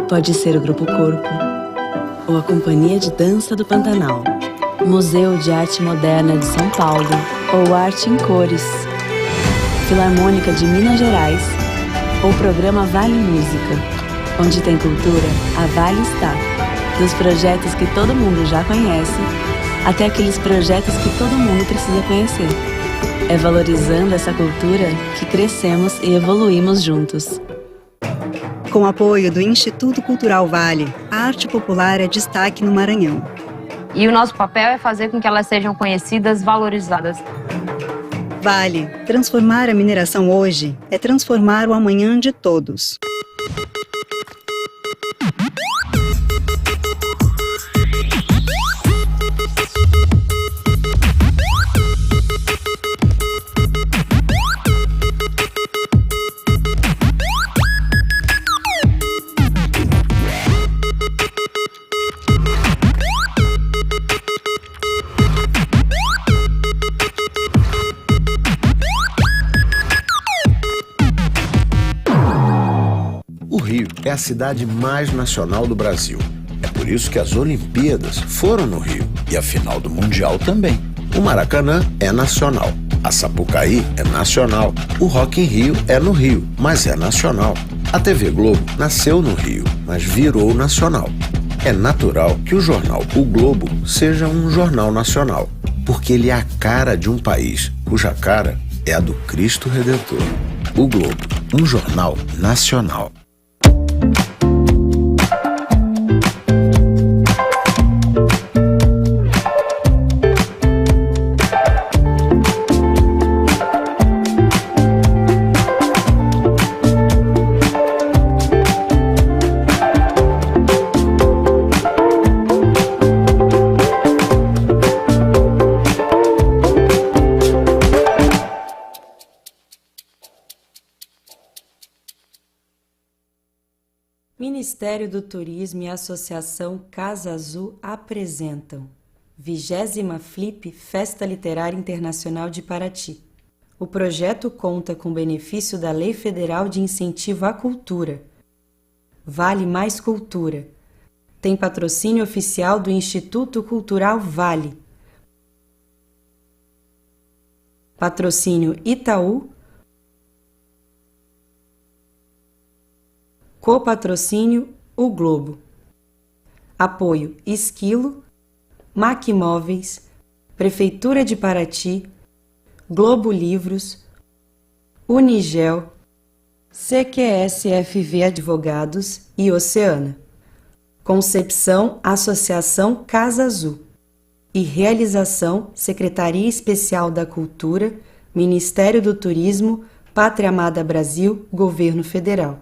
Pode ser o Grupo Corpo ou a Companhia de Dança do Pantanal, Museu de Arte Moderna de São Paulo ou Arte em Cores, Filarmônica de Minas Gerais ou Programa Vale Música. Onde tem cultura, a Vale está. Dos projetos que todo mundo já conhece, até aqueles projetos que todo mundo precisa conhecer. É valorizando essa cultura que crescemos e evoluímos juntos. Com o apoio do Instituto Cultural Vale, a arte popular é destaque no Maranhão. E o nosso papel é fazer com que elas sejam conhecidas, valorizadas. Vale, transformar a mineração hoje é transformar o amanhã de todos. É a cidade mais nacional do Brasil. É por isso que as Olimpíadas foram no Rio e a final do Mundial também. O Maracanã é nacional. A Sapucaí é nacional. O Rock in Rio é no Rio, mas é nacional. A TV Globo nasceu no Rio, mas virou nacional. É natural que o jornal O Globo seja um jornal nacional, porque ele é a cara de um país cuja cara é a do Cristo Redentor. O Globo, um jornal nacional. Ministério do Turismo e a Associação Casa Azul apresentam 20ª Flip Festa Literária Internacional de Paraty. O projeto conta com benefício da Lei Federal de Incentivo à Cultura. Vale Mais Cultura. Tem patrocínio oficial do Instituto Cultural Vale. Patrocínio Itaú. Copatrocínio O Globo. Apoio Esquilo, Mac Móveis, Prefeitura de Paraty, Globo Livros, Unigel, CQSFV Advogados e Oceana. Concepção Associação Casa Azul. E realização Secretaria Especial da Cultura, Ministério do Turismo, Pátria Amada Brasil, Governo Federal.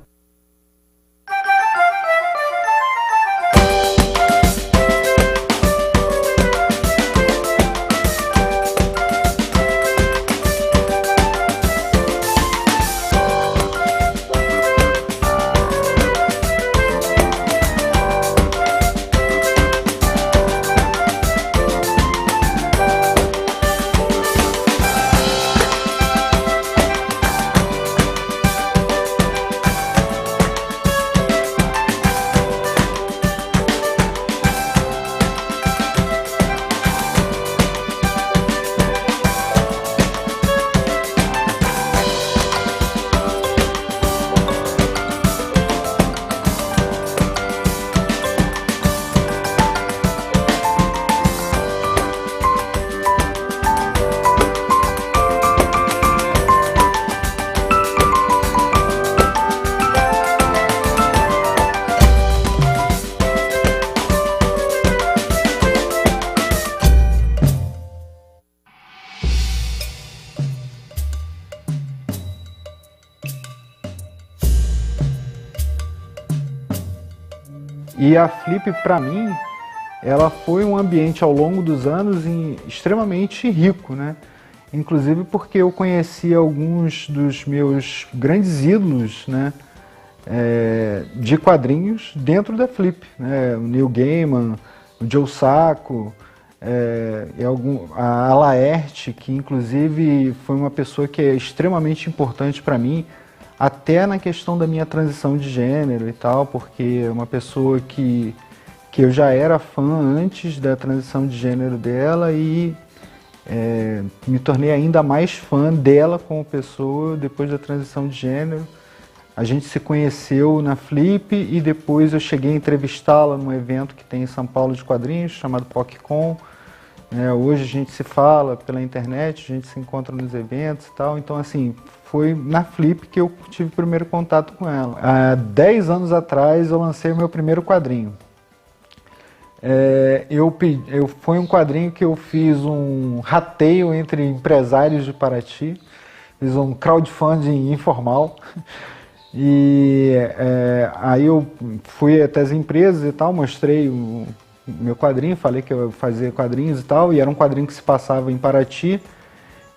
E a Flip, para mim, ela foi um ambiente ao longo dos anos extremamente rico, né? Inclusive porque eu conheci alguns dos meus grandes ídolos, né? De quadrinhos dentro da Flip, né? O Neil Gaiman, o Joe Sacco, a Laerte, que inclusive foi uma pessoa que é extremamente importante para mim, até na questão da minha transição de gênero e tal, porque é uma pessoa que eu já era fã antes da transição de gênero dela e me tornei ainda mais fã dela como pessoa depois da transição de gênero. A gente se conheceu na Flip e depois eu cheguei a entrevistá-la num evento que tem em São Paulo de quadrinhos, chamado PocCon. Hoje a gente se fala pela internet, a gente se encontra nos eventos e tal. Então, assim, foi na Flip que eu tive o primeiro contato com ela. Há 10 anos atrás eu lancei o meu primeiro quadrinho. Foi um quadrinho que eu fiz um rateio entre empresários de Paraty. Fiz um crowdfunding informal. E aí eu fui até as empresas e tal, mostrei o meu quadrinho, falei que eu fazia quadrinhos e tal, e era um quadrinho que se passava em Paraty.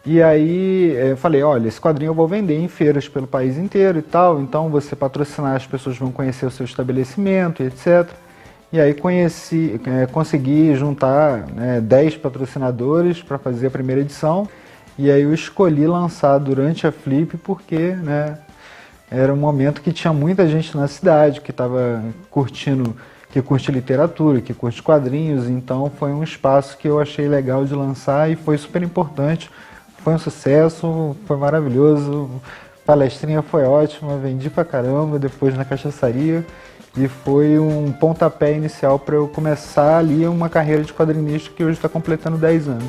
E aí eu falei, olha, esse quadrinho eu vou vender em feiras pelo país inteiro e tal, então você patrocinar, as pessoas vão conhecer o seu estabelecimento e etc. E aí consegui juntar 10 patrocinadores para fazer a primeira edição, e aí eu escolhi lançar durante a Flip porque, era um momento que tinha muita gente na cidade que estava curtindo, que curte literatura, que curte quadrinhos, então foi um espaço que eu achei legal de lançar e foi super importante. Foi um sucesso, foi maravilhoso, palestrinha foi ótima, vendi pra caramba depois na cachaçaria e foi um pontapé inicial para eu começar ali uma carreira de quadrinista que hoje está completando 10 anos.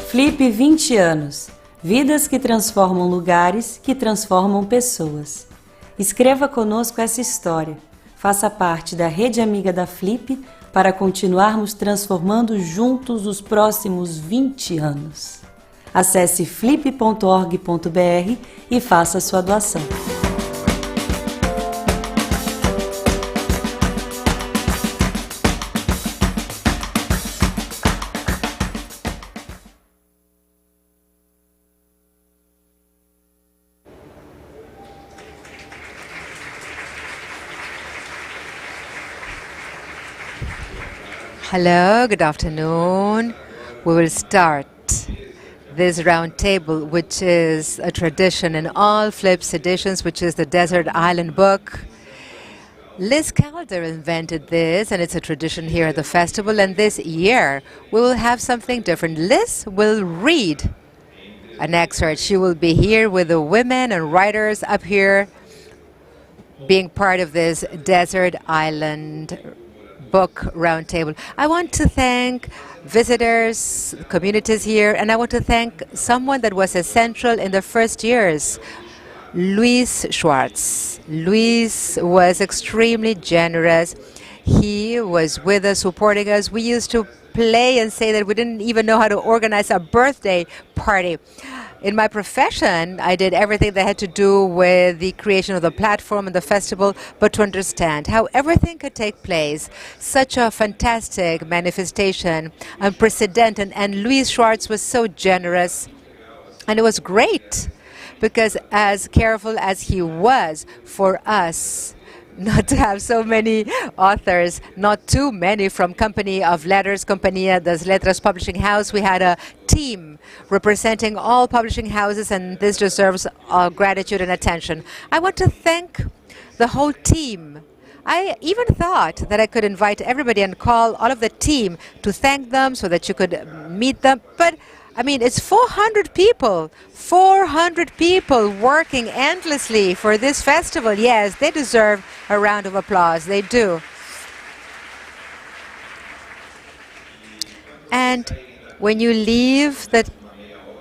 Flip 20 anos. Vidas que transformam lugares, que transformam pessoas. Escreva conosco essa história. Faça parte da rede amiga da Flip para continuarmos transformando juntos os próximos 20 anos. Acesse flip.org.br e faça sua doação. Hello, good afternoon. We will start this round table, which is a tradition in all Flip's editions, which is the Desert Island book. Liz Calder invented this, and it's a tradition here at the festival. And this year, we will have something different. Liz will read an excerpt. She will be here with the women and writers up here being part of this Desert Island book roundtable. I want to thank visitors, communities here, and I want to thank someone that was essential in the first years, Luis Schwartz. Luis was extremely generous. He was with us, supporting us. We used to play and say that we didn't even know how to organize a birthday party. In my profession, I did everything that had to do with the creation of the platform and the festival, but to understand how everything could take place, such a fantastic manifestation, unprecedented, and Luis Schwartz was so generous, and it was great, because as careful as he was for us, not to have so many authors, not too many from Company of Letters, Compañía das Letras Publishing House. We had a team representing all publishing houses, and this deserves gratitude and attention. I want to thank the whole team. I even thought that I could invite everybody and call all of the team to thank them so that you could meet them, but I mean, it's 400 people working endlessly for this festival. Yes, they deserve a round of applause. They do. And when you leave the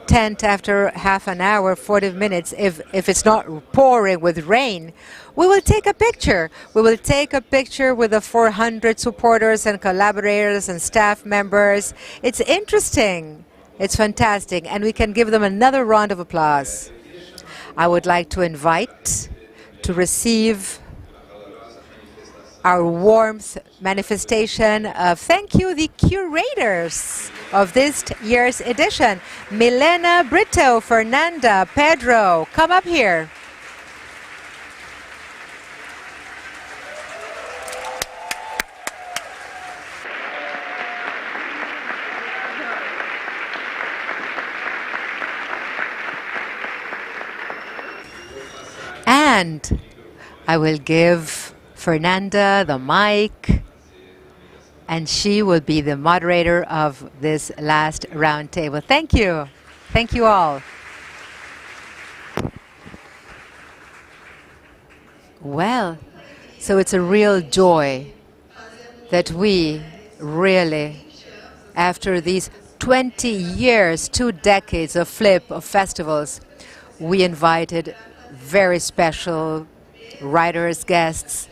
tent after half an hour, 40 minutes, if it's not pouring with rain, we will take a picture. We will take a picture with the 400 supporters and collaborators and staff members. It's interesting. It's fantastic, and we can give them another round of applause. I would like to invite to receive our warmth manifestation of thank you, the curators of this year's edition. Milena Brito, Fernanda, Pedro, come up here. And I will give Fernanda the mic, and she will be the moderator of this last round table. Thank you. Thank you all. Well, so it's a real joy that we really, after these 20 years, 2 decades of Flip, of festivals, we invited very special writers, guests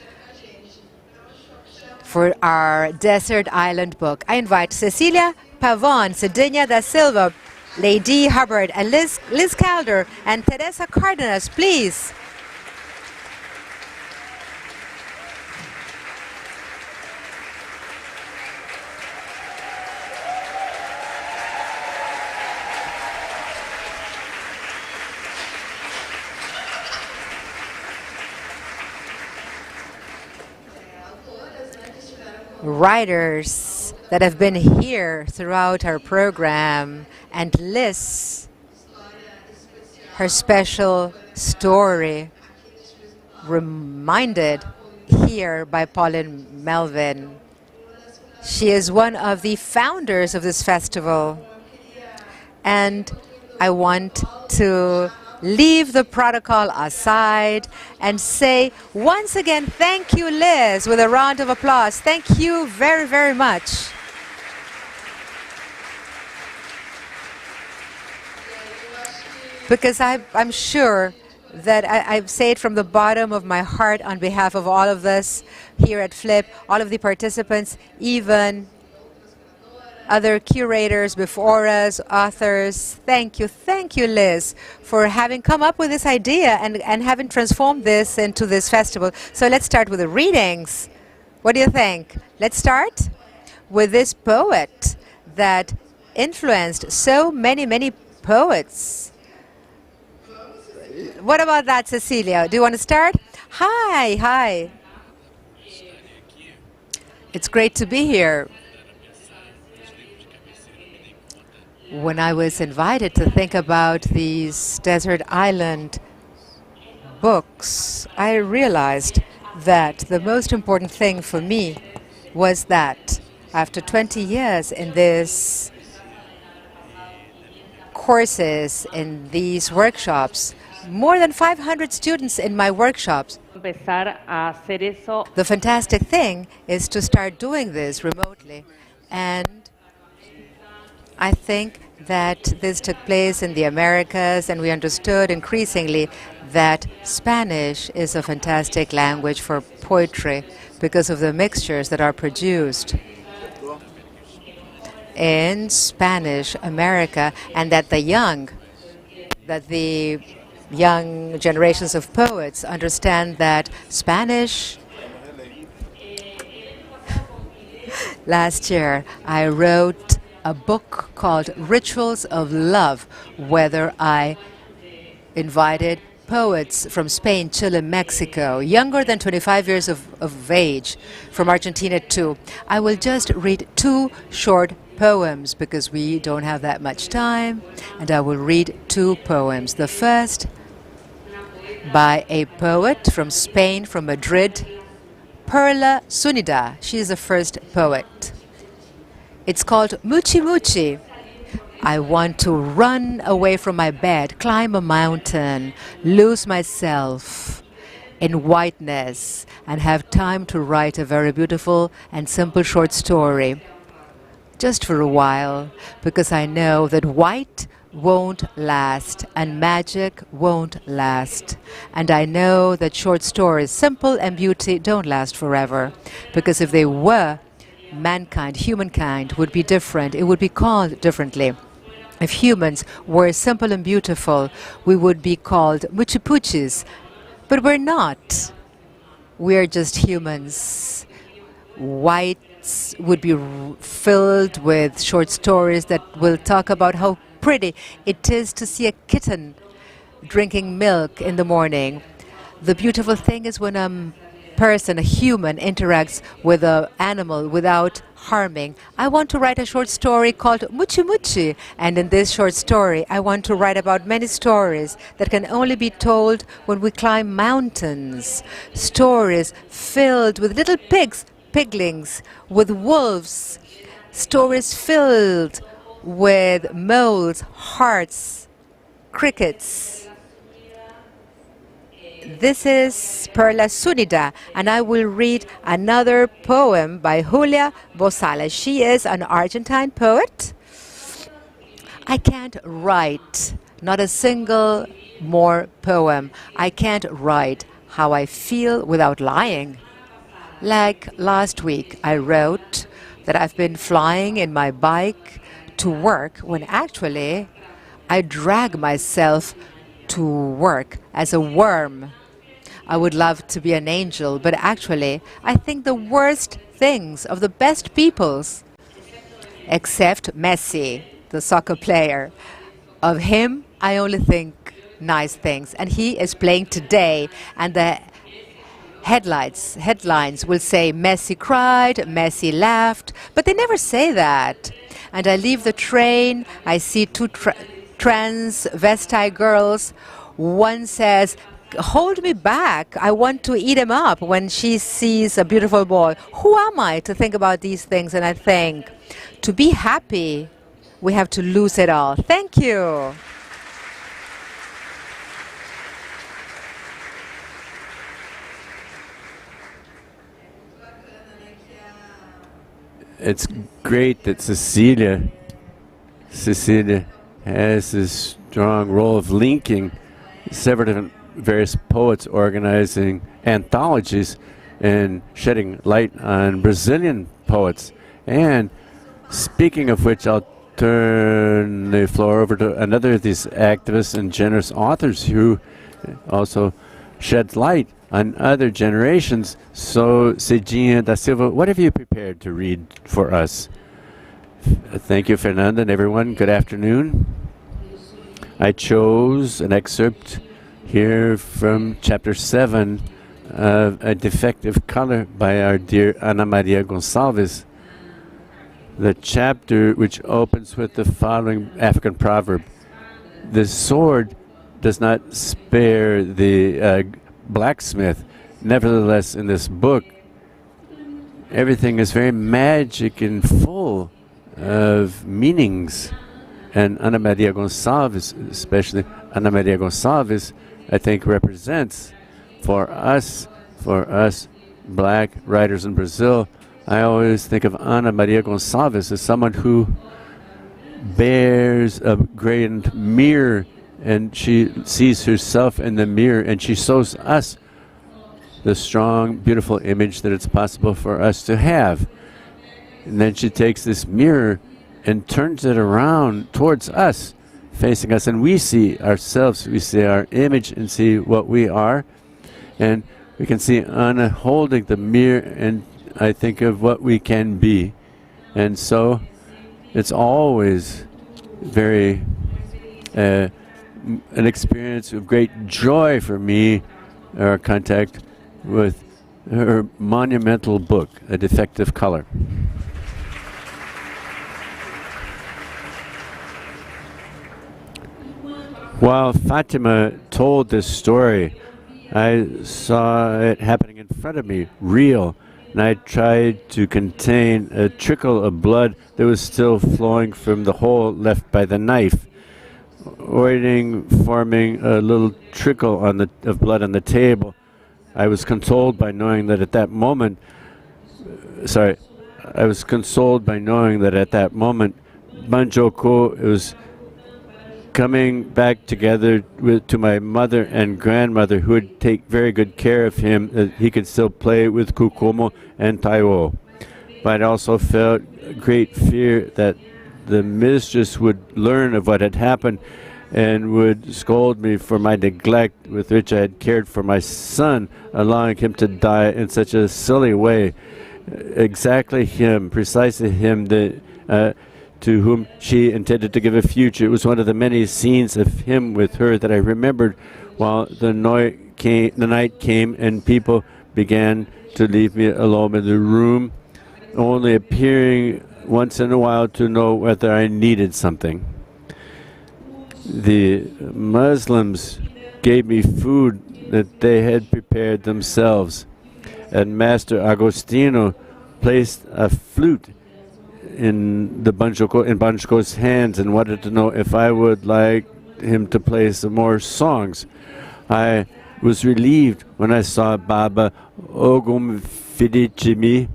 for our Desert Island book. I invite Cecilia, Pavón, Cidinha da Silva, Ladee, Hubbard, and Liz Calder, and Teresa, Cárdenas, please. Writers that have been here throughout our program, and Liz, her special story, reminded here by Pauline Melvin. She is one of the founders of this festival, and I want to leave the protocol aside and say once again, thank you, Liz, with a round of applause. Thank you very, very much. Because I'm sure that I say it from the bottom of my heart on behalf of all of us here at Flip, all of the participants, even other curators before us, authors. Thank you, Liz, for having come up with this idea and having transformed this into this festival. So let's start with the readings. What do you think? Let's start with this poet that influenced so many, many poets. What about that, Cecilia? Do you want to start? Hi. It's great to be here. When I was invited to think about these desert island books, I realized that the most important thing for me was that after 20 years in these courses, in these workshops, more than 500 students in my workshops. The fantastic thing is to start doing this remotely. And I think that this took place in the Americas, and we understood increasingly that Spanish is a fantastic language for poetry because of the mixtures that are produced in Spanish America, and that the young generations of poets understand that Spanish. Last year, I wrote a book called Rituals of Love, whether I invited poets from Spain, Chile, Mexico, younger than 25 years of age, from Argentina too. I will just read 2 short poems because we don't have that much time, and I will read 2 poems. The first by a poet from Spain, from Madrid, Perla Zúñiga. She is the first poet. It's called Muchi Muchi. I want to run away from my bed, climb a mountain, lose myself in whiteness, and have time to write a very beautiful and simple short story. Just for a while, because I know that white won't last and magic won't last. And I know that short stories, simple and beauty, don't last forever. Because if they were, mankind, humankind, would be different. It would be called differently. If humans were simple and beautiful, we would be called muchipuchis. But we're not. We're just humans. Whites would be filled with short stories that will talk about how pretty it is to see a kitten drinking milk in the morning. The beautiful thing is when a person, a human, interacts with an animal without harming. I want to write a short story called Muchi Muchi, and in this short story I want to write about many stories that can only be told when we climb mountains. Stories filled with little pigs, piglings, with wolves. Stories filled with moles, hearts, crickets. This is Perla Sunida, and I will read another poem by Julia Bosales. She is an Argentine poet. I can't write not a single more poem. I can't write how I feel without lying. Like last week, I wrote that I've been flying in my bike to work when actually I drag myself to work as a worm. I would love to be an angel, but actually I think the worst things of the best peoples, except Messi, the soccer player. Of him, I only think nice things, and he is playing today, and the headlines will say Messi cried, Messi laughed, but they never say that. And I leave the train, I see two transvestite girls. One says, hold me back, I want to eat him up, when she sees a beautiful boy. Who am I to think about these things? And I think, to be happy, we have to lose it all. Thank you. It's great that Cecilia has this strong role of linking several different various poets, organizing anthologies and shedding light on Brazilian poets. And speaking of which, I'll turn the floor over to another of these activists and generous authors who also sheds light on other generations. So, Cidinha da Silva, what have you prepared to read for us? Thank you, Fernanda, and everyone. Good afternoon. I chose an excerpt here from chapter 7 of A Defective Color by our dear Ana Maria Gonçalves. The chapter which opens with the following African proverb: the sword does not spare the blacksmith. Nevertheless, in this book, everything is very magic and full of meanings. And Ana Maria Gonçalves, especially Ana Maria Gonçalves, I think represents for us black writers in Brazil. I always think of Ana Maria Gonçalves as someone who bears a great mirror, and she sees herself in the mirror, and she shows us the strong, beautiful image that it's possible for us to have. And then she takes this mirror and turns it around towards us, facing us, and we see ourselves, we see our image and see what we are. And we can see Anna holding the mirror, and I think of what we can be. And so it's always very an experience of great joy for me, our contact with her monumental book, A Defective Color. While Fatima told this story, I saw it happening in front of me, real, and I tried to contain a trickle of blood that was still flowing from the hole left by the knife, forming a little trickle of blood on the table. I was consoled by knowing that at that moment, Banjoko was coming back together to my mother and grandmother, who would take very good care of him, that he could still play with Kukumo and Taiwo. But I also felt great fear that the mistress would learn of what had happened and would scold me for my neglect with which I had cared for my son, allowing him to die in such a silly way. Exactly him, precisely him, to whom she intended to give a future. It was one of the many scenes of him with her that I remembered while the night came and people began to leave me alone in the room. only appearing once in a while to know whether I needed something. The Muslims gave me food that they had prepared themselves, and Master Agostino placed a flute in Banjoco's hands and wanted to know if I would like him to play some more songs. I was relieved when I saw Baba Ogum Fidichimi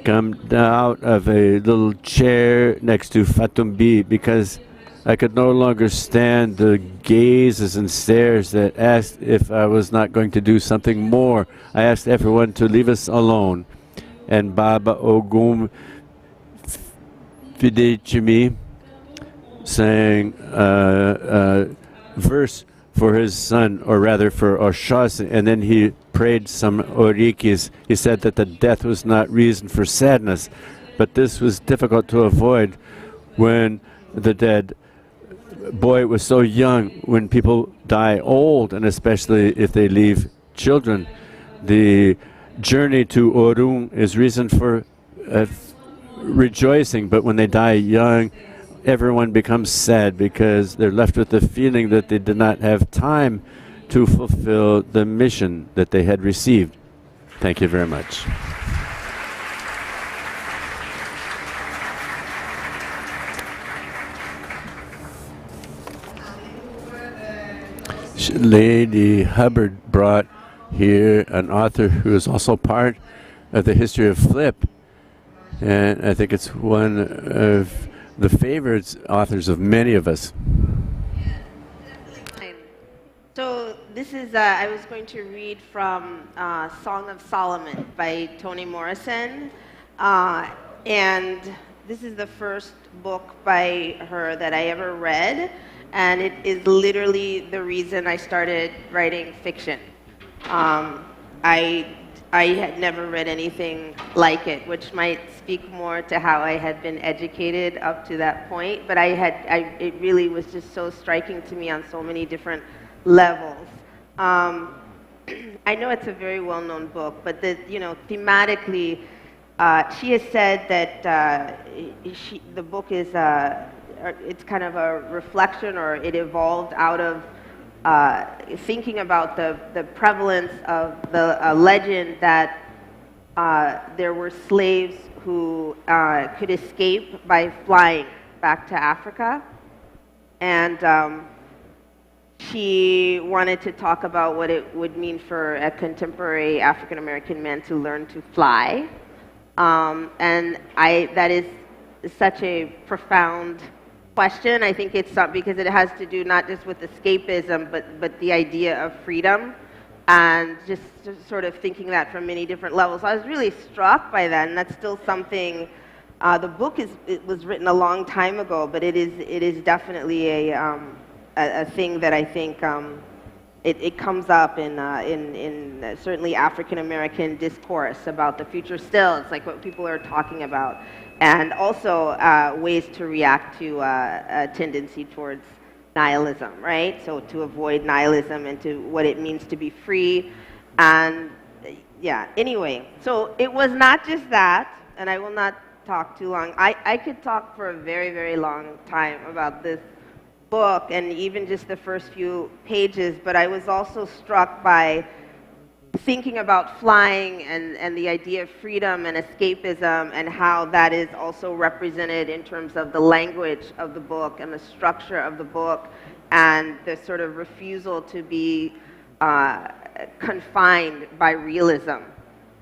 come out of a little chair next to Fatumbi, because I could no longer stand the gazes and stares that asked if I was not going to do something more. I asked everyone to leave us alone. And Baba Ogum Fidechimi sang a verse for his son, or rather for Oshas, and then he prayed some orikis. He said that the death was not reason for sadness, but this was difficult to avoid when the dead boy was so young. When people die old, and especially if they leave children, the journey to Orung is reason for rejoicing, but when they die young, everyone becomes sad because they're left with the feeling that they did not have time to fulfill the mission that they had received. Thank you very much. Lady Hubbard brought here an author who is also part of the history of flip, and I think it's one of the favorite authors of many of us. So this is, I was going to read from Song of Solomon by Toni Morrison, and this is the first book by her that I ever read, and it is literally the reason I started writing fiction. I had never read anything like it, which might speak more to how I had been educated up to that point, but it really was just so striking to me on so many different levels. I know it's a very well-known book, but thematically, she has said that the book is it's kind of a reflection, or it evolved out of thinking about the prevalence of the legend that there were slaves who could escape by flying back to Africa. And she wanted to talk about what it would mean for a contemporary African-American man to learn to fly. And that is such a profound question. I think it's because it has to do not just with escapism, but the idea of freedom, and just sort of thinking that from many different levels. I was really struck by that, and that's still something. The book it was written a long time ago, but it is definitely a thing that I think it comes up in certainly African American discourse about the future. Still, it's like what people are talking about. And also ways to react to a tendency towards nihilism, right? So to avoid nihilism and to what it means to be free. And yeah, anyway, so it was not just that, and I will not talk too long. I could talk for a very, very long time about this book and even just the first few pages, but I was also struck by thinking about flying and the idea of freedom and escapism, and how that is also represented in terms of the language of the book and the structure of the book, and the sort of refusal to be confined by realism,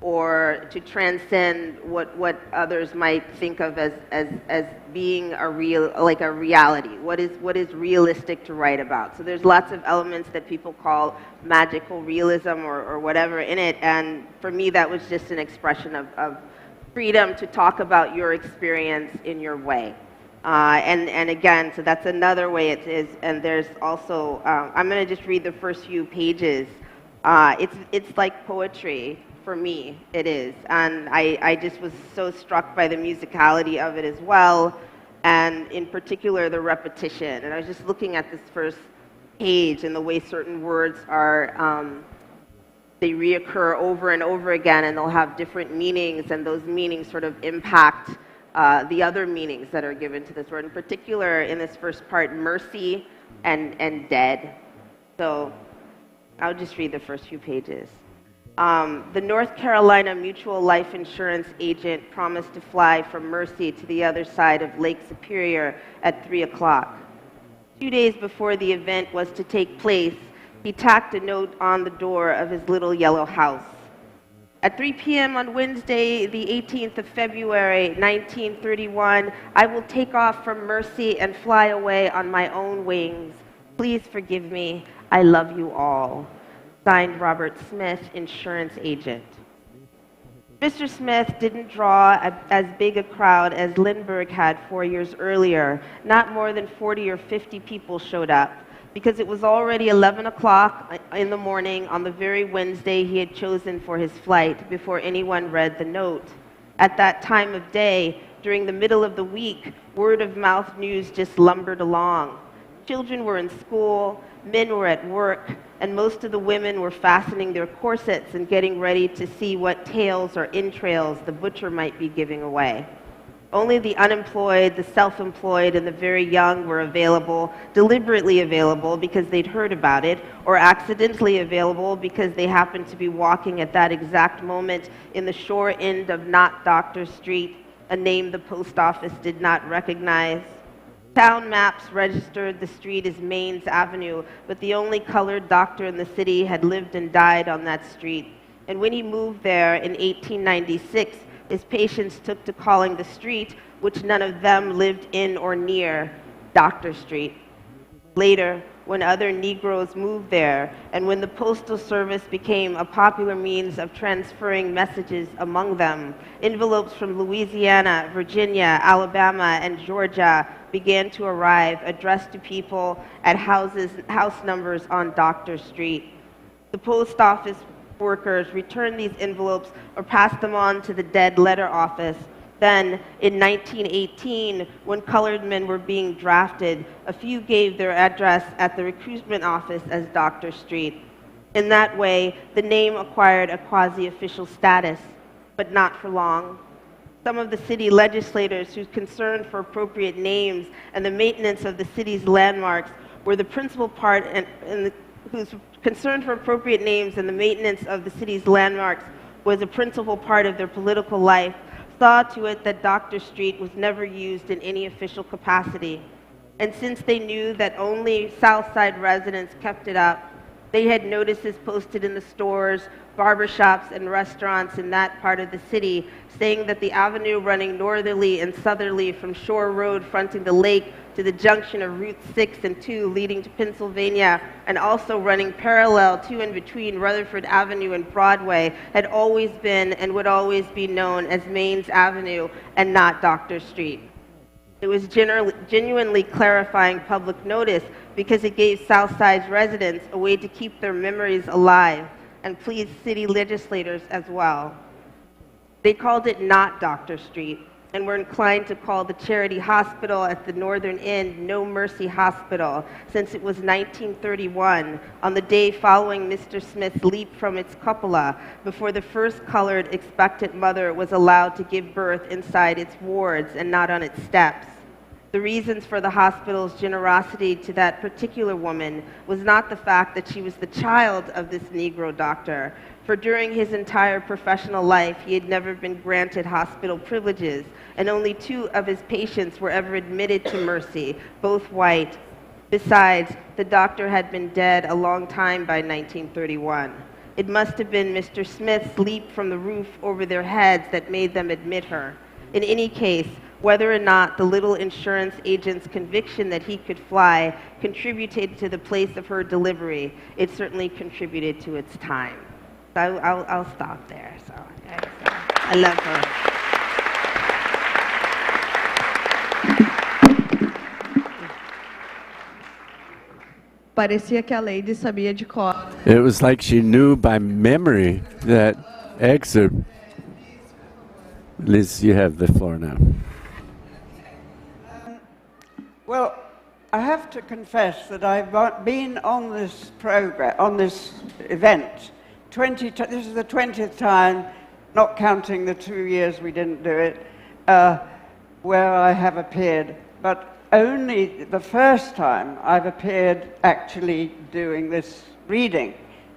or to transcend what others might think of as being a reality. What is realistic to write about? So there's lots of elements that people call magical realism or whatever in it, and for me that was just an expression of freedom to talk about your experience in your way. And again, so that's another way it is. And there's also, I'm going to just read the first few pages. It's like poetry. For me, it is. And I just was so struck by the musicality of it as well, and in particular the repetition. And I was just looking at this first page and the way certain words are they reoccur over and over again, and they'll have different meanings, and those meanings sort of impact the other meanings that are given to this word. In particular, in this first part, mercy and dead. So I'll just read the first few pages. The North Carolina Mutual Life Insurance agent promised to fly from Mercy to the other side of Lake Superior at 3 o'clock. 2 days before the event was to take place, he tacked a note on the door of his little yellow house. At 3 p.m. on Wednesday, the 18th of February, 1931, I will take off from Mercy and fly away on my own wings. Please forgive me. I love you all. Signed, Robert Smith, insurance agent. Mr. Smith didn't draw as big a crowd as Lindbergh had 4 years earlier. Not more than 40 or 50 people showed up, because it was already 11 o'clock in the morning on the very Wednesday he had chosen for his flight before anyone read the note. At that time of day, during the middle of the week, word-of-mouth news just lumbered along. Children were in school, men were at work, and most of the women were fastening their corsets and getting ready to see what tails or entrails the butcher might be giving away. Only the unemployed, the self-employed, and the very young were available, deliberately available because they'd heard about it, or accidentally available because they happened to be walking at that exact moment in the shore end of Not Doctor Street, a name the post office did not recognize. Town maps registered the street as Mains Avenue, but the only colored doctor in the city had lived and died on that street. And when he moved there in 1896, his patients took to calling the street, which none of them lived in or near, Doctor Street. Later, when other Negroes moved there, and when the Postal Service became a popular means of transferring messages among them, envelopes from Louisiana, Virginia, Alabama, and Georgia began to arrive, addressed to people at house numbers on Doctor Street. The post office workers returned these envelopes or passed them on to the dead letter office. Then, in 1918, when colored men were being drafted, a few gave their address at the recruitment office as Doctor Street. In that way, the name acquired a quasi-official status, but not for long. Some of the city legislators whose concern for appropriate names and the maintenance of the city's landmarks were the principal part, whose concern for appropriate names and the maintenance of the city's landmarks was a principal part of their political life, saw to it that Doctor Street was never used in any official capacity. And since they knew that only Southside residents kept it up, they had notices posted in the stores, barbershops, and restaurants in that part of the city saying that the avenue running northerly and southerly from Shore Road fronting the lake to the junction of Route 6 and 2 leading to Pennsylvania, and also running parallel to and between Rutherford Avenue and Broadway, had always been and would always be known as Mains Avenue and not Doctor Street. It was genuinely clarifying public notice because it gave Southside's residents a way to keep their memories alive and pleased city legislators as well. They called it not Doctor Street and were inclined to call the charity hospital at the northern end No Mercy Hospital, since it was 1931, on the day following Mr. Smith's leap from its cupola, before the first colored expectant mother was allowed to give birth inside its wards and not on its steps. The reasons for the hospital's generosity to that particular woman was not the fact that she was the child of this Negro doctor, for during his entire professional life he had never been granted hospital privileges, and only 2 of his patients were ever admitted to Mercy, both white. Besides, the doctor had been dead a long time by 1931. It must have been Mr. Smith's leap from the roof over their heads that made them admit her. In any case, whether or not the little insurance agent's conviction that he could fly contributed to the place of her delivery, it certainly contributed to its time. So I'll stop there. So I love her. Parecia que a Ladee sabia de cor. It was like she knew by memory that excerpt. Liz, you have the floor now. Well, I have to confess that I've been on this program, on this event, this is the 20th time, not counting the 2 years we didn't do it, where I have appeared. But only the first time I've appeared actually doing this reading.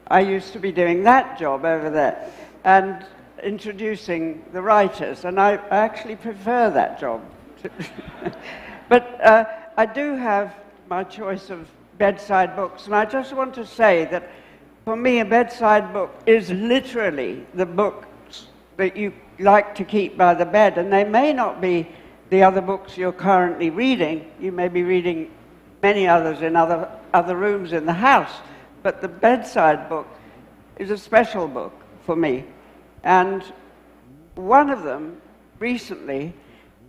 I used to be doing that job over there and introducing the writers, and I actually prefer that job. But I do have my choice of bedside books, and I just want to say that for me a bedside book is literally the books that you like to keep by the bed, and they may not be the other books you're currently reading. You may be reading many others in other rooms in the house, but the bedside book is a special book for me. And one of them recently,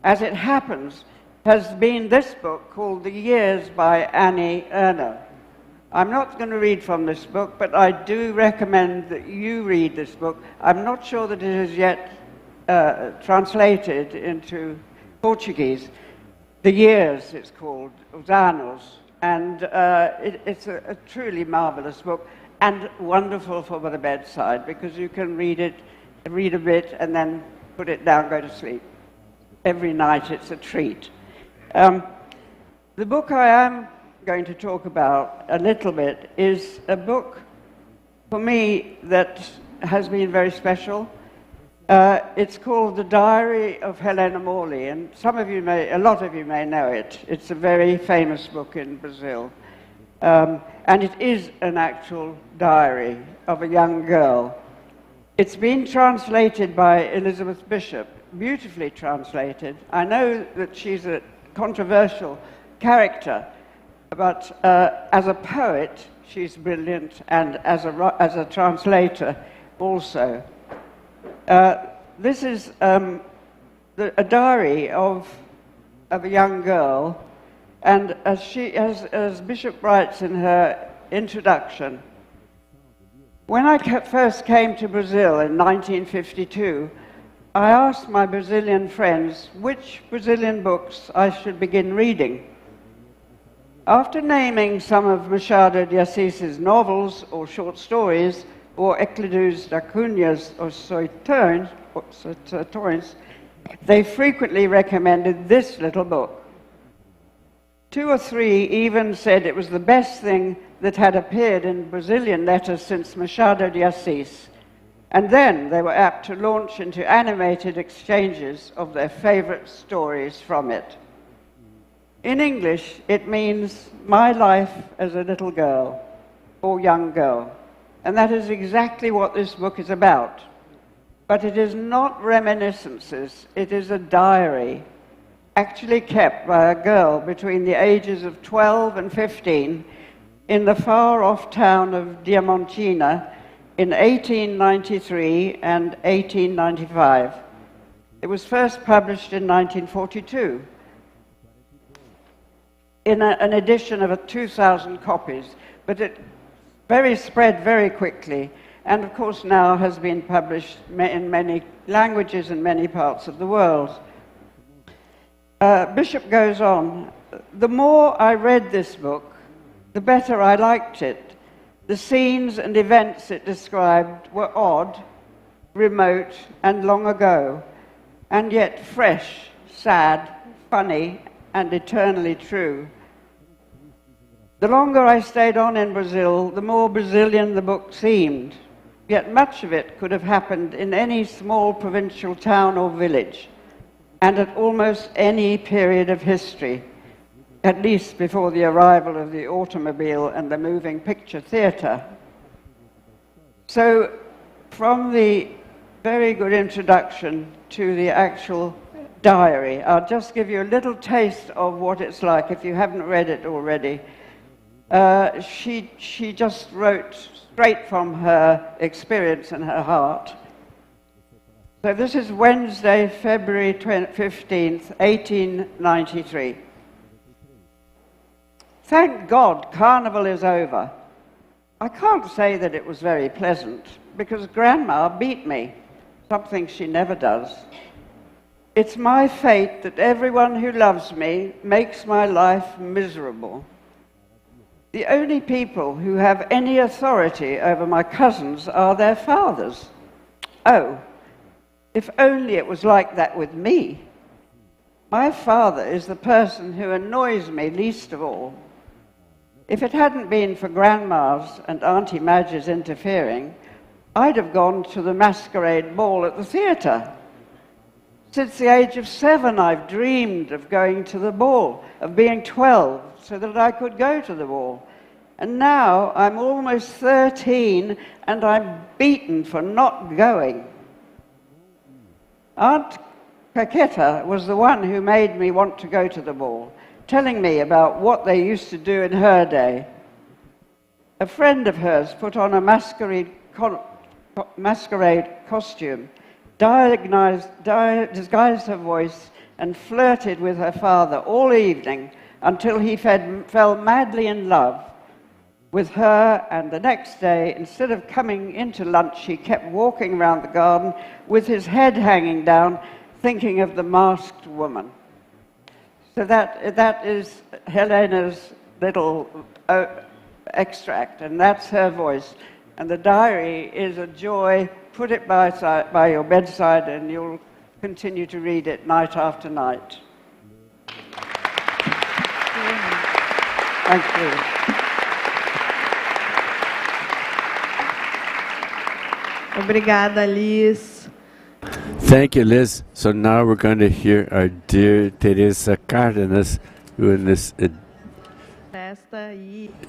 as it happens, has been this book called The Years by Annie Ernaux. I'm not going to read from this book, but I do recommend that you read this book. I'm not sure that it is yet translated into Portuguese. The Years, it's called, Os Anos, and it's a truly marvelous book and wonderful for the bedside, because you can read a bit and then put it down, go to sleep. Every night it's a treat. The book I am going to talk about a little bit is a book for me that has been very special. It's called The Diary of Helena Morley, and a lot of you may know it. It's a very famous book in Brazil. And it is an actual diary of a young girl. It's been translated by Elizabeth Bishop, beautifully translated. I know that she's a controversial character, but as a poet, she's brilliant, and as a translator also. This is a diary of a young girl, and as Bishop writes in her introduction, when I first came to Brazil in 1952, I asked my Brazilian friends which Brazilian books I should begin reading. After naming some of Machado de Assis' novels or short stories, or Euclides da Cunha's or Sertões, they frequently recommended this little book. 2 or 3 even said it was the best thing that had appeared in Brazilian letters since Machado de Assis, and then they were apt to launch into animated exchanges of their favorite stories from it. In English, it means My Life as a Little Girl or Young Girl, and that is exactly what this book is about. But it is not reminiscences, it is a diary actually kept by a girl between the ages of 12 and 15 in the far-off town of Diamantina in 1893 and 1895. It was first published in 1942 in an edition of 2,000 copies, but it spread very quickly, and of course now has been published in many languages in many parts of the world. Bishop goes on, the more I read this book, the better I liked it. The scenes and events it described were odd, remote, and long ago, and yet fresh, sad, funny, and eternally true. The longer I stayed on in Brazil, the more Brazilian the book seemed, yet much of it could have happened in any small provincial town or village, and at almost any period of history, at least before the arrival of the automobile and the moving picture theatre. So, from the very good introduction to the actual diary, I'll just give you a little taste of what it's like if you haven't read it already. She just wrote straight from her experience and her heart. So this is Wednesday, February 15th, 1893. Thank God, Carnival is over. I can't say that it was very pleasant, because Grandma beat me, something she never does. It's my fate that everyone who loves me makes my life miserable. the only people who have any authority over my cousins are their fathers. Oh, if only it was like that with me. My father is the person who annoys me least of all. If it hadn't been for Grandma's and Auntie Madge's interfering, I'd have gone to the masquerade ball at the theatre. Since the age of 7, I've dreamed of going to the ball, of being 12, so that I could go to the ball. And now I'm almost 13, and I'm beaten for not going. Aunt Paquetta was the one who made me want to go to the ball, telling me about what they used to do in her day. A friend of hers put on a masquerade costume, disguised her voice, and flirted with her father all evening until he fell madly in love with her, and the next day, instead of coming into lunch, he kept walking around the garden with his head hanging down, thinking of the masked woman. So that is Helena's little extract, and that's her voice. And the diary is a joy. Put it by your bedside, and you'll continue to read it night after night. Thank you. Obrigada, Liz. Thank you, Liz. So now we're going to hear our dear Teresa Cárdenas, who in this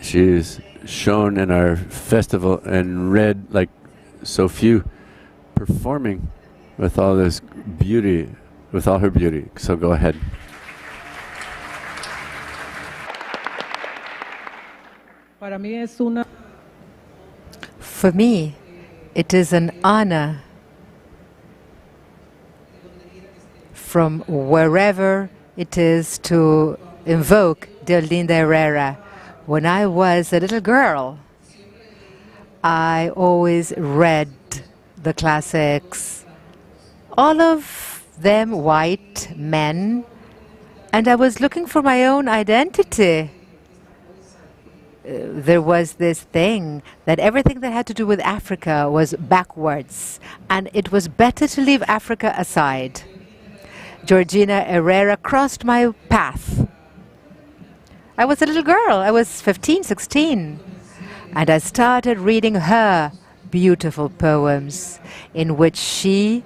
she's shown in our festival and read like so few, performing with all this beauty, with all her beauty. So go ahead. For me, it is an honor from wherever it is to invoke Deolinda Herrera. When I was a little girl, I always read the classics, all of them white men, and I was looking for my own identity. There was this thing that everything that had to do with Africa was backwards, and it was better to leave Africa aside. Georgina Herrera crossed my path. I was a little girl. I was 15, 16. And I started reading her beautiful poems in which she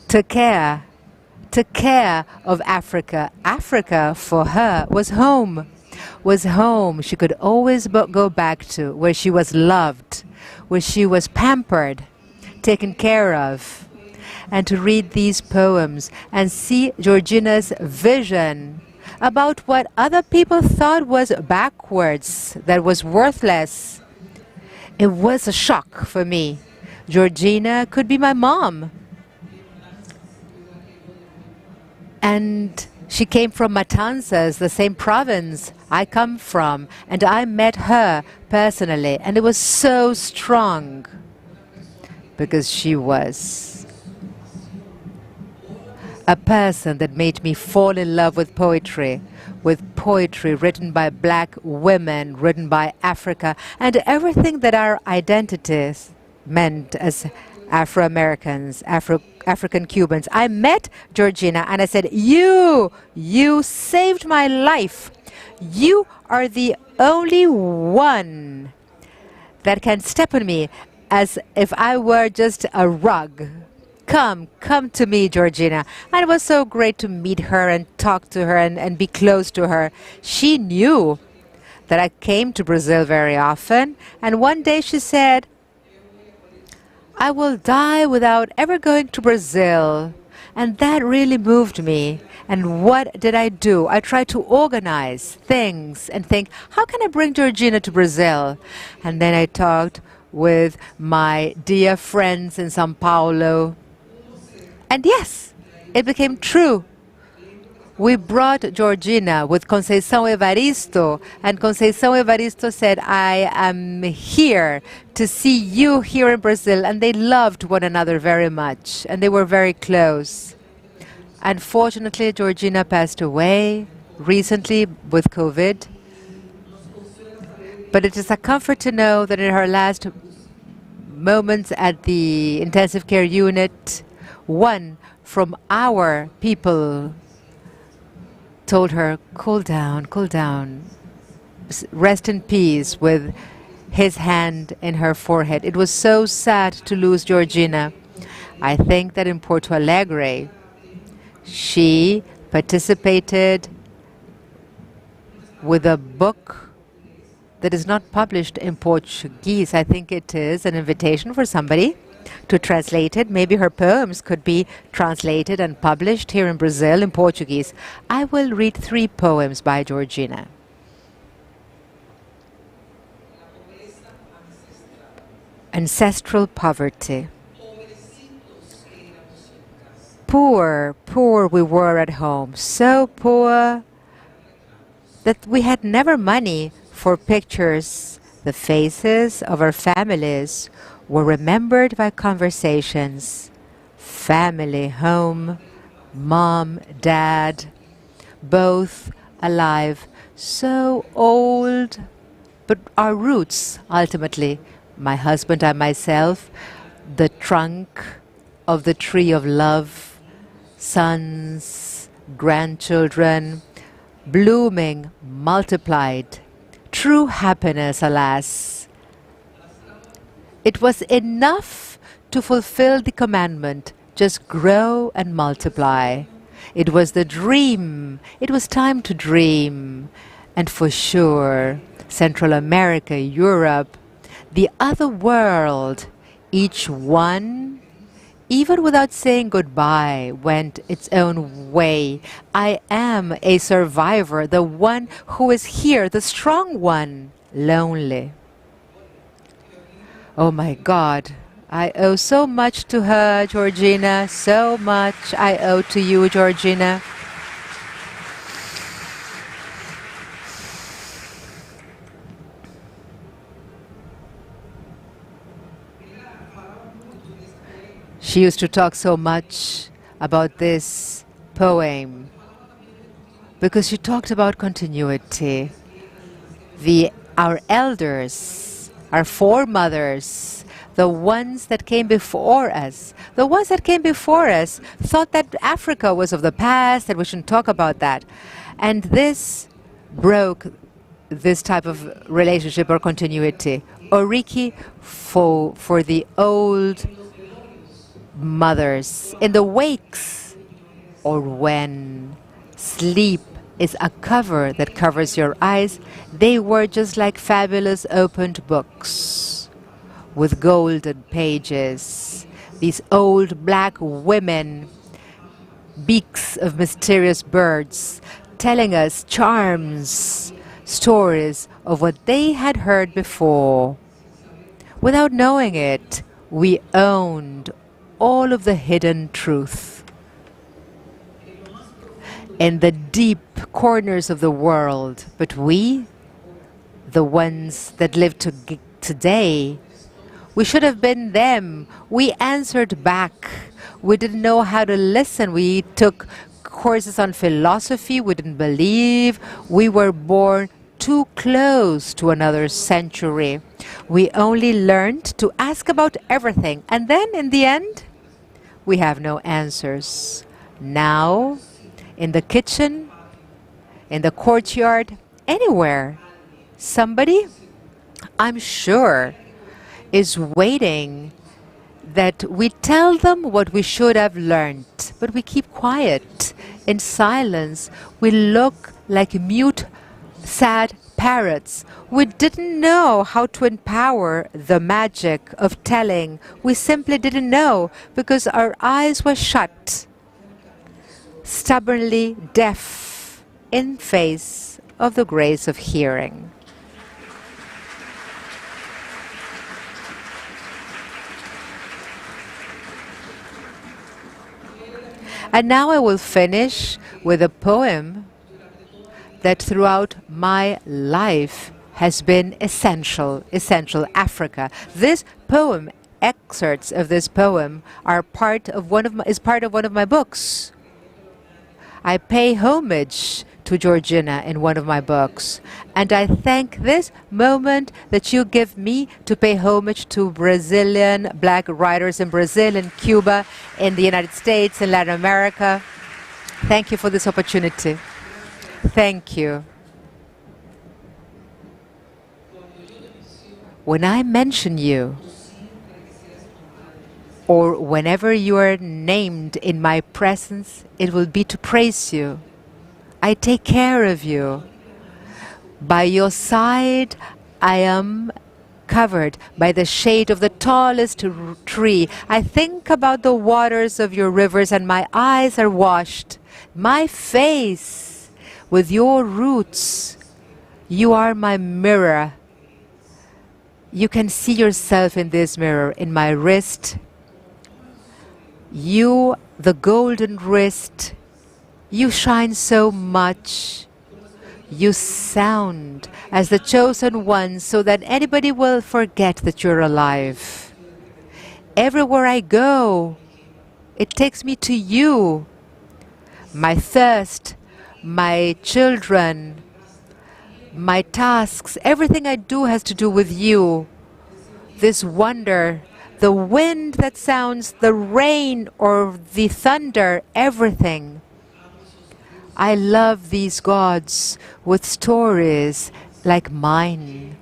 took care of Africa. Africa, for her, was home. She could always go back to, where she was loved, where she was pampered, taken care of. And to read these poems and see Georgina's vision about what other people thought was backwards, that was worthless. It was a shock for me. Georgina could be my mom. And she came from Matanzas, the same province I come from, and I met her personally, and it was so strong because she was a person that made me fall in love with poetry written by black women, written by Africa, and everything that our identities meant as Afro-Americans, African Cubans. I met Georgina and I said, you saved my life. You are the only one that can step on me as if I were just a rug. Come to me, Georgina. And it was so great to meet her and talk to her and be close to her. She knew that I came to Brazil very often, and one day she said, I will die without ever going to Brazil. And that really moved me. And what did I do? I tried to organize things and think, how can I bring Georgina to Brazil? And then I talked with my dear friends in São Paulo. And yes, it became true. We brought Georgina with Conceição Evaristo, and Conceição Evaristo said, I am here to see you here in Brazil. And they loved one another very much, and they were very close. Unfortunately, Georgina passed away recently with COVID. But it is a comfort to know that in her last moments at the intensive care unit, one from our people told her, cool down, rest in peace, with his hand in her forehead. It was so sad to lose Georgina. I think that in Porto Alegre, she participated with a book that is not published in Portuguese. I think it is an invitation for somebody to translate it. Maybe her poems could be translated and published here in Brazil in Portuguese. I will read 3 poems by Georgina. Ancestral poverty. Poor, poor we were at home, so poor that we had never money for pictures. The faces of our families were remembered by conversations. Family, home, mom, dad, both alive, so old, but our roots, ultimately, my husband and myself, the trunk of the tree of love, sons, grandchildren, blooming, multiplied. True happiness, alas. It was enough to fulfill the commandment, just grow and multiply. It was the dream. It was time to dream. And for sure, Central America, Europe, the other world, each one, even without saying goodbye, went its own way. I am a survivor, the one who is here, the strong one, lonely. Oh my God, I owe so much to her, Georgina, so much I owe to you, Georgina. She used to talk so much about this poem because she talked about continuity. Our elders, our foremothers, the ones that came before us, thought that Africa was of the past, that we shouldn't talk about that. And this broke this type of relationship or continuity. Oriki for the old mothers in the wakes, or when sleep is a cover that covers your eyes, they were just like fabulous opened books with golden pages. These old black women, beaks of mysterious birds, telling us charms, stories of what they had heard before. Without knowing it, we owned all of the hidden truth. In the deep corners of the world, but we, the ones that live today, we should have been them. We answered back. We didn't know how to listen. We took courses on philosophy. We didn't believe. We were born too close to another century. We only learned to ask about everything. And then, in the end, we have no answers. Now, in the kitchen, in the courtyard, anywhere, somebody, I'm sure, is waiting that we tell them what we should have learned. But we keep quiet. In silence, we look like mute, sad parrots. We didn't know how to empower the magic of telling. We simply didn't know because our eyes were shut, stubbornly deaf in face of the grace of hearing. And now I will finish with a poem that throughout my life has been essential, Africa. This poem, excerpts of this poem, are part of one of my books. I pay homage to to Georgina in one of my books. And I thank this moment that you give me to pay homage to Brazilian black writers in Brazil, in Cuba, in the United States, in Latin America. Thank you for this opportunity. Thank you. When I mention you, or whenever you are named in my presence, it will be to praise you. I take care of you. By your side, I am covered by the shade of the tallest tree. I think about the waters of your rivers, and my eyes are washed. My face with your roots. You are my mirror. You can see yourself in this mirror, in my wrist. You, the golden wrist, you shine so much. You sound as the chosen one so that anybody will forget that you're alive. Everywhere I go, it takes me to you. My thirst, my children, my tasks, everything I do has to do with you. This wonder, the wind that sounds, the rain or the thunder, everything. I love these gods with stories like mine,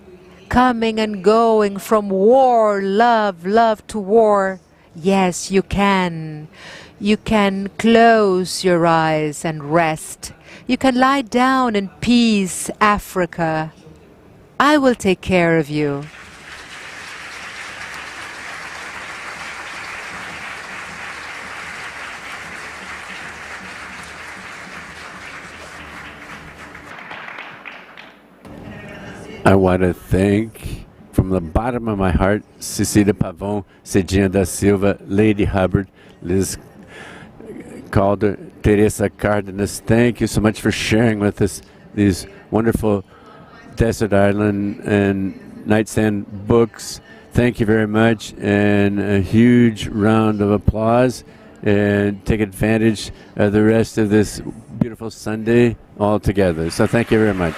coming and going from war, love, love to war. Yes, you can. You can close your eyes and rest. You can lie down in peace, Africa. I will take care of you. I want to thank, from the bottom of my heart, Cecilia Pavón, Cidinha da Silva, Ladee Hubbard, Liz Calder, Teresa, Cárdenas. Thank you so much for sharing with us these wonderful Desert Island and Nightstand books. Thank you very much, and a huge round of applause, and take advantage of the rest of this beautiful Sunday all together. So thank you very much.